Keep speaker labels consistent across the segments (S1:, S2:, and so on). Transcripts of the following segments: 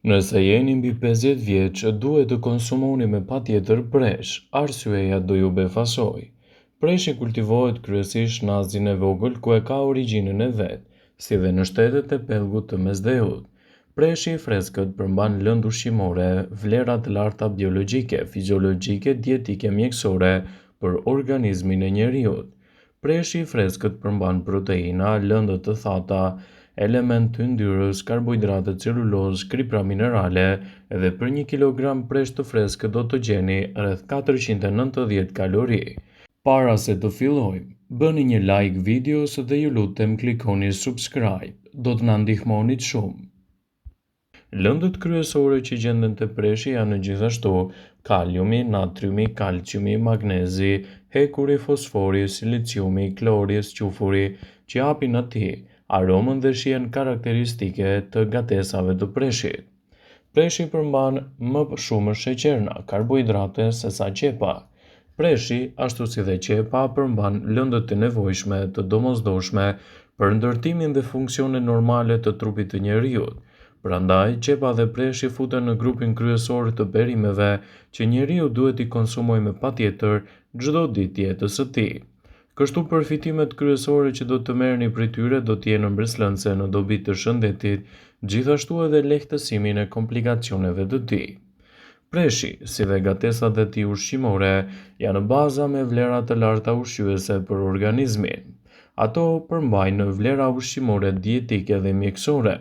S1: Nëse jeni mbi 50 vjeç, duhet të konsumoni me patjetër presh, arsyeja do ju befasoj. Preshi kultivohet kryesisht në Azinë e Vogël ku e ka origjinën e vet, si dhe në shtetet e pellgut të Mesdheut. Preshi i freskët përmban lëndë ushqimore, vlera të larta biologjike, fiziologjike, dietike, mjekësore për organizmin e njeriut. Preshi i freskët përmban proteina, lëndë të thata, element të yndyrës, karbohidrate, celulozë, kripra minerale edhe për 1 kilogram presh të freskët do të gjeni rreth 490 kalori. Para se të fillojmë, bëni një like videos dhe ju lutem klikoni subscribe, do të na ndihmonit shumë. Lëndët kryesore që gjenden te preshi janë gjithashtu kaliumi, natriumi, kalciumi, magnezi, hekuri, fosfori, siliciumi, klori, squfuri, që japin atij aromën dhe shijen karakteristike të gatesave të preshit. Preshi përmban më shumë sheqerna, karbohidrate se sa qepa. Preshi, ashtu si dhe qepa, përmban lëndët e nevojshme të domosdoshme për ndërtimin dhe funksionet normale të trupit të njeriut. Prandaj, qepa dhe preshi futen në grupin kryesor të perimeve që njeriu duhet i konsumojë me patjetër çdo ditë jetës së tij. Kështu përfitimet kryesore që do të merrni prej tyre do të jenë mbreslënse në dobi të shëndetit, gjithashtu edhe lehtësimin e komplikacioneve të tij. Preshi, si dhe gatesat e tij ushqimore, janë baza me vlera të larta ushqyese për organizmin. Ato përmbajnë vlera ushqimore dietike dhe mjekësore,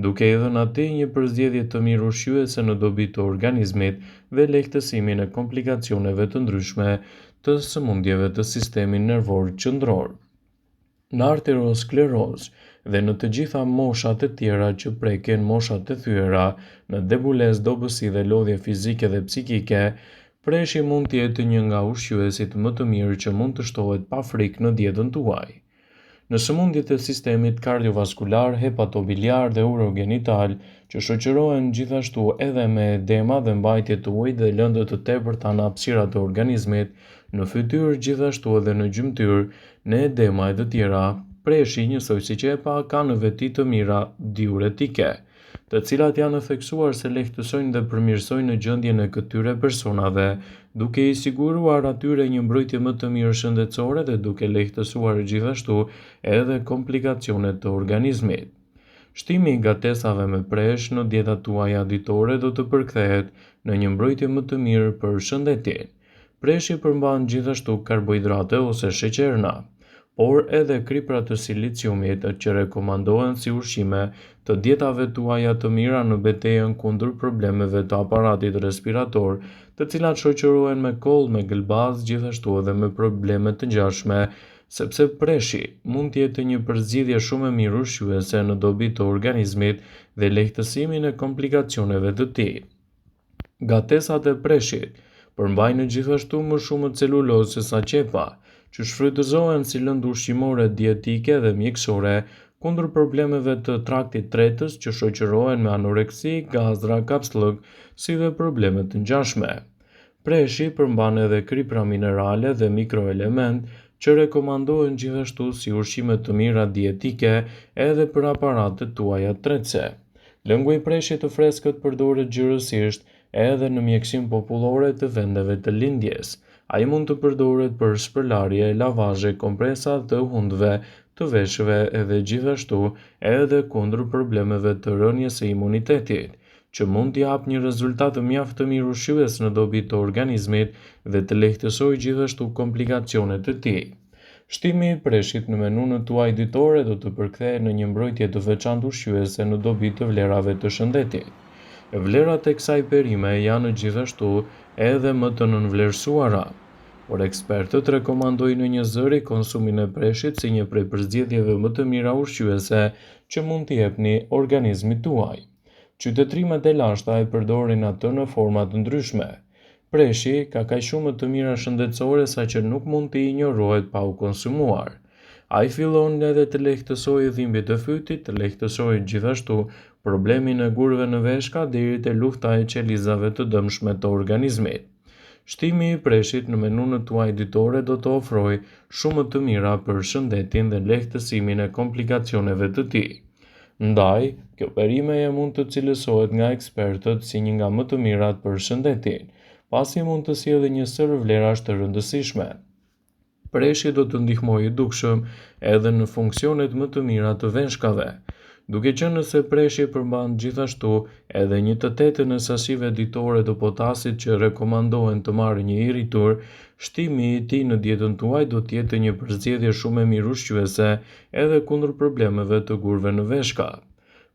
S1: duke i dhënë atij një përzgjedhje të mirë ushqyese në dobi të organizmit dhe lehtësimin e komplikacioneve të ndryshme të sëmundjeve të sistemit nervor qendror. Në arteriosklerozë dhe në të gjitha moshat e tjera që preken moshat e thyera, në debulesë, dobësi dhe lodhje fizike dhe psikike, preshi mund të jetë një nga ushqyesit më të mirë që mund të shtohet pa frikë në dietën tuaj. Në sëmundjet e sistemit kardiovaskular, hepatobiliar dhe urogenital, që shoqërohen gjithashtu edhe me edema dhe mbajtje të ujit dhe lëndë të tepërta në hapësirat e organizmit, në fytyrë gjithashtu edhe në gjymtyr, në edema e të tjera, preshi njësoj si qepa ka në veti të mira diuretike, të cilat janë theksuar se lehtësojnë dhe përmirësojnë gjendjen e këtyre personave, duke i siguruar atyre një mbrojtje më të mirë shëndetësore dhe duke lehtësuar gjithashtu edhe komplikacionet të organizmit. Shtimi i gatesave me presh në dietat tuaja ditore do të përkthehet në një mbrojtje më të mirë për shëndetin. Preshi përmban gjithashtu karbohidrate ose sheqerna, por edhe kripra të siliciumit që rekomandohen si ushqime të dietave tuaja të mira në betejën kundër problemeve të aparatit respirator, të cilat shoqërohen me koll, me gëlbaz, gjithashtu edhe me probleme të ngjashme, sepse preshi mund të jetë një përzgjedhje shumë e mirë ushqyese në dobi të organizmit dhe lehtësimin e komplikacioneve të tij. Gatesat e preshit përmbajnë gjithashtu më shumë celulozë se sa qepa, që shfrytëzohen si lëndë ushqimore dietike dhe mjekësore kundër problemeve të traktit tretës që shoqërohen me anoreksi, gazra, kapslëk, si dhe probleme të ngjashme. Preshi përmban edhe kripra minerale dhe mikroelement që rekomandohen gjithashtu si ushqime të mira dietike edhe për aparatet tuaja tretëse. Lëngu i preshit të freskët përdoret gjërësisht edhe në mjekësinë popullore të vendeve të lindjes. Ai mund të përdoret për shpërlarje, lavazhe, kompresa të hundëve, të veshëve edhe gjithashtu edhe kundër problemeve të rënies së imunitetit, që mund të japë një rezultat mjaft të mirë ushqyes në dobi të organizmit dhe të lehtësojë gjithashtu komplikacionet e tij. Shtimi i preshit në menunën tuaj ditore do të përkthehet në një mbrojtje të veçantë ushqyese në dobi të vlerave të shëndetit. Vlerat e kësaj perime janë gjithashtu edhe më të nënvlerësuara, por ekspertët rekomandojnë në një zëri konsumin e preshit si një prej përzgjedhjeve më të mira ushqyese që mund t'i jepni organizmit tuaj. Qytetrimet e lashta e përdorin atë në forma të ndryshme. Preshi ka kaq shumë të mira shëndetësore saqë nuk mund të injorohet pa u konsumuar. Ai fillon edhe të lehtësojë dhimbjet e fytit, të lehtësojë gjithashtu problemin e gurëve në veshka deri te lufta e qelizave të dëmshme të organizmit. Shtimi i preshit në menunën tuaj ditore do të ofrojë shumë të mira për shëndetin dhe lehtësimin e komplikacioneve të tij. Ndaj, kjo perimeje mund të cilësohet nga ekspertët si një nga më të mirat për shëndetin, pasi mund të sjellë një sër vlerash të rëndësishme. Preshi do të ndihmojë dukshëm edhe në funksionet më të mira të veshkave, duke qenë se preshi përmban gjithashtu edhe një të tetën e sasive ditore të potasit që rekomandohen të marrë një irritur. Shtimi i tij në dietën tuaj do të jetë një përzgjedhje shumë e mirë ushqyese edhe kundër problemeve të gurve në veshka.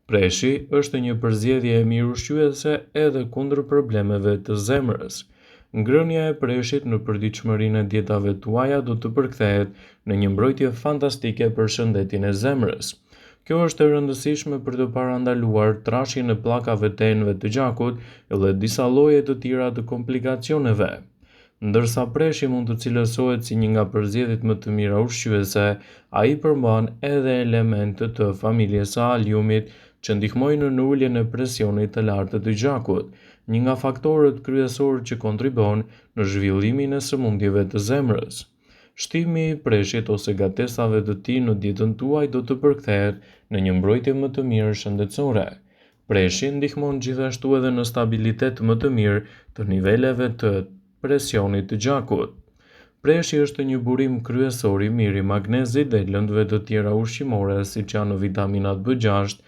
S1: Preshi është një përzgjedhje e mirë ushqyese edhe kundër problemeve të zemrës. Ngrënia e preshit në përditshmërinë e dietave tuaja do të përkthehet në një mbrojtje fantastike për shëndetin e zemrës. Kjo është e rëndësishme për të parandaluar trashjen e pllakave të enëve të gjakut dhe disa lloje të tjera të komplikacioneve. Ndërsa preshi mund të cilësohet si një nga përzgjedhjet më të mira ushqyese, ai përmban edhe elemente të familjes së aliumit që ndihmojnë në uljen e presionit të lartë të gjakut, një nga faktorët kryesorë që kontribon në zhvillimin e sëmundjeve të zemrës. Shtimi i preshit ose gatesave të tij në dietën tuaj do të përkthehet në një mbrojtje më të mirë shëndetësore. Preshi ndihmon gjithashtu edhe në stabilitet më të mirë të niveleve të presionit të gjakut. Preshi është një burim kryesor i mirë i magnezit dhe lëndëve të tjera ushqimore siç janë vitaminat B6,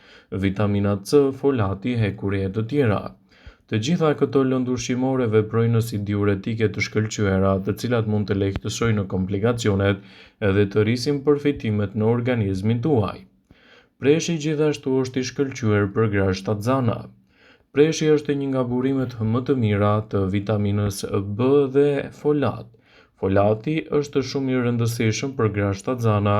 S1: vitamina C, folati, hekuri e të tjera. Të gjitha këto lëndë ushqimore veprojnë si diuretike të shkëlqyera, të cilat mund të lehtësojnë komplikacionet edhe të rrisin përfitimet në organizmin tuaj. Preshi gjithashtu është i shkëlqyer për gra shtatzana. Preshi është një nga burimet më të mira të vitaminës B dhe folat. Folati është shumë i rëndësishëm për gra shtatzana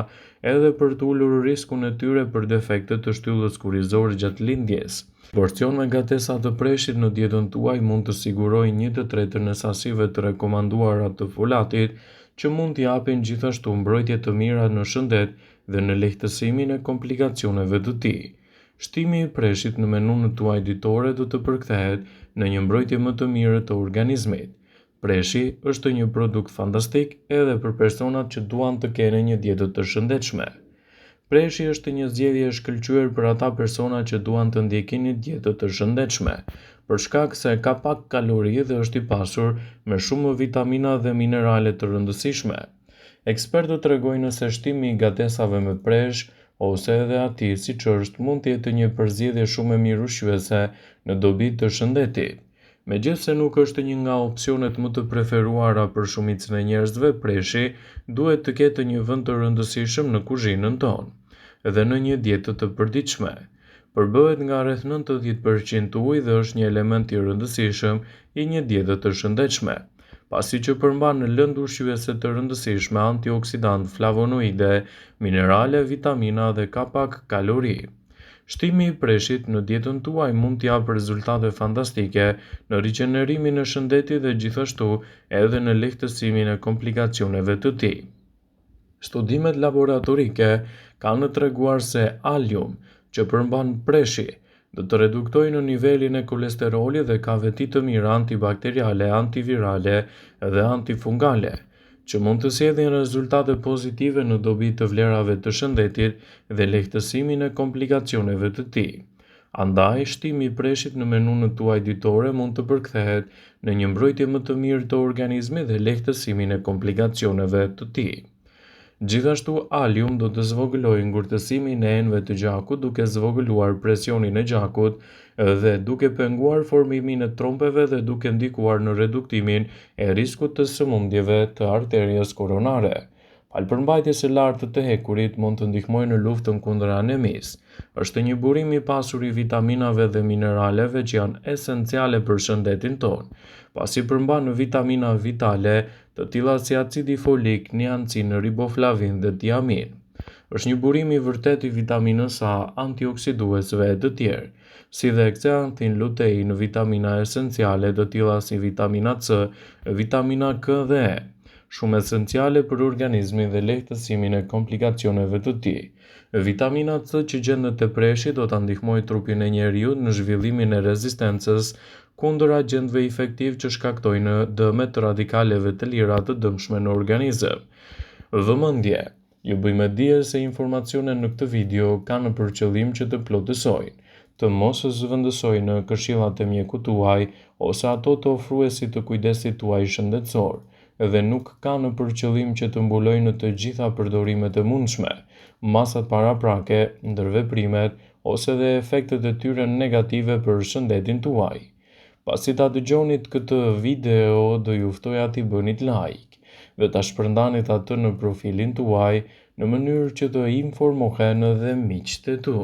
S1: edhe për të ulur riskun e tyre për defekte të shtyllës kurrizore gjatë lindjes. Porcion me gatesa të preshit në dietën tuaj mund të sigurojë 1/3 e sasive të rekomanduara të folatit, që mund t'i japin gjithashtu mbrojtje të mira në shëndet dhe në lehtësimin e komplikacioneve të tij. Shtimi i preshit në menun tuaj ditore do të përkthehet në një mbrojtje më të mirë të organizmit. Preshi është një produkt fantastik edhe për personat që duan të kenë një dietë të shëndetshme. Preshi është një zgjedhje e shkëlqyer për ata persona që duan të ndjekin një dietë të shëndetshme, për shkak se ka pak kalori dhe është i pasur me shumë vitamina dhe minerale të rëndësishme. Ekspertët tregojnë se shtimi i gatesave me presh ose edhe ati siç është mund të jetë një përzgjedhje shumë e mirë ushqyese në dobi të shëndetit. Megjithse nuk është një nga opsionet më të preferuara për shumicën e njerëzve, preshi duhet të ketë një vend të rëndësishëm në kuzhinën tonë dhe në një dietë të përditshme. Përbëhet nga rreth 90% ujë dhe është një element i rëndësishëm i një diete të shëndetshme, pasi që përmban lëndë ushqyese të rëndësishme, antioksidant, flavonoide, minerale, vitamina dhe ka pak kalori. Shtimi i preshit në dietën tuaj mund të japë rezultate fantastike në rigjenerimin e shëndetit dhe gjithashtu edhe në lehtësimin e komplikacioneve të tij. Studimet laboratorike kanë treguar se alium, që përmban preshi, do të reduktojnë nivelin e kolesterolit dhe ka veti të mira antibakteriale, antivirale dhe antifungale, që mund të sjellin rezultate pozitive në dobi të vlerave të shëndetit dhe lehtësimin e komplikacioneve të tij. Andaj, shtimi i preshit në menun tuaj ditore mund të përkthehet në një mbrojtje më të mirë të organizmit dhe lehtësimin e komplikacioneve të tij. Gjithashtu, alium do të zvogëlojë ngurtësimin e enëve të gjakut duke zvogëluar presionin e gjakut dhe duke penguar formimin e trompeve dhe duke ndikuar në reduktimin e riskut të sëmundjeve të arterias koronare. Palpërmbajtjes së lartë të hekurit mund të ndihmojë në luftën kundër anemisë. Është një burim i pasur i vitaminave dhe mineraleve që janë esenciale për shëndetin tonë, pasi përmban vitamina vitale, të tilla si acidi folik, niacin, riboflavin dhe tiamin. Është një burim i vërtet i vitaminës A, antioksiduesve e të tjerë, si dhe zeantin, lutein, vitamina esenciale të tilla si vitamina C, vitamina K dhe E, shumë esenciale për organizmin dhe lehtësimin e komplikacioneve të tij. Vitamina C që gjendet te preshi do ta ndihmojë trupin e njeriut në zhvillimin e rezistencës kundër agjentëve infektiv që shkaktojnë dëmet të radikaleve të lira të dëmshme në organizëm. Vëmendje. Ju bëjmë dije se informacionet në këtë video kanë për qëllim që të plotësojnë, të mos zëvendësojnë në këshillat e mjekut tuaj ose ato të ofruesit të kujdesit tuaj shëndetësor, dhe nuk kanë për qëllim që të mbulojnë të gjitha përdorimet e mundshme, masat paraprake, ndërveprimet ose dhe efektet e tyre negative për shëndetin tuaj. Pasi ta dëgjonit këtë video, do ju ftoja t'i bënit like dhe ta shpërndanit atë në profilin tuaj në mënyrë që të informohen edhe miqtë e tu.